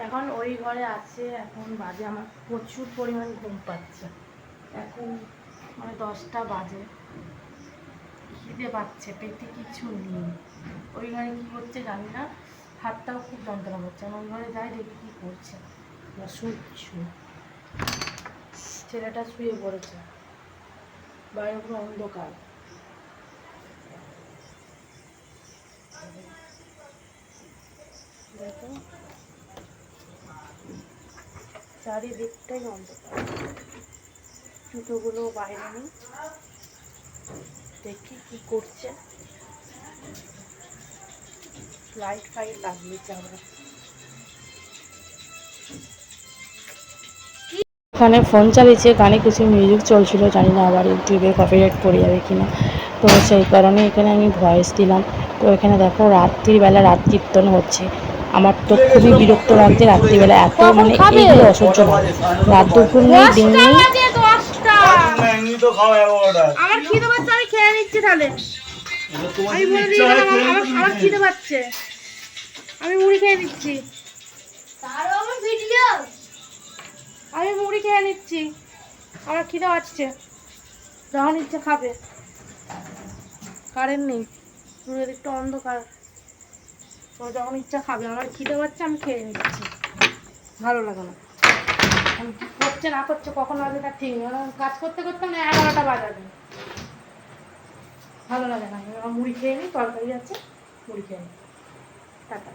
এখন ওই ঘরে আছে। এখন বাজে আমার প্রচুর পরিমাণ ঘুম পাচ্ছে। এখন মানে 10টা বাজে, খিদে পাচ্ছে, পেটে কিছু নেই। ওই ঘরে কী করছে জানি না, হাতটাও খুব যন্ত্রণা করছে। আমি ওই ঘরে যাই, দেখি কী করছে। শুচ্ছু ছেলেটা শুয়ে পড়েছে, বাইরে পুরো অন্ধকার। দেখো চারিদিকটাই অন্ধকার, জুতোগুলো বাইরে নেই। দেখি কি করছে, লাইট ফাইট লাগিয়েছে আমরা। এখানে ফোন চালিয়েছে, গানে কিছু মিউজিক চলছিল, জানি না আবার ইউটিউবে কপিরাইট পড়ে যাবে কিনা। তো সেই কারণে এখানে আমি ভয়েস দিলাম। তো এখানে দেখো রাত্রিবেলা রাত কীর্তন হচ্ছে। আমার তো খুবই বিরক্ত লাগছে রাত্রিবেলা, এত মানে এইগুলো অসহ্য লাগে। রাত দুপুর নেই, দিন নেই। আমার খিদে পাচ্ছে, আমি খেয়ে নিচ্ছি। তাহলে আমি বলে দিই আমার খিদে পাচ্ছে, আমি মুড়ি খেয়ে নিচ্ছি। আমি মুড়ি খেয়ে নিচ্ছি, আমার খিদে পাচ্ছে। যখন ইচ্ছে খাবে। কারেন্ট নেই, দূরের একটু অন্ধকার। ও যখন ইচ্ছা খাবে, আমার খিদে পাচ্ছে, আমি খেয়ে নিচ্ছি। ভালো লাগে না করছে না করছে, কখন বাজে তার ঠিক নেই। কাজ করতে করতে না 11টা বাজাবে, ভালো লাগে না। মুড়ি খেয়ে নিই, তরকারি আছে, মুড়ি খেয়ে নিই। টাটা।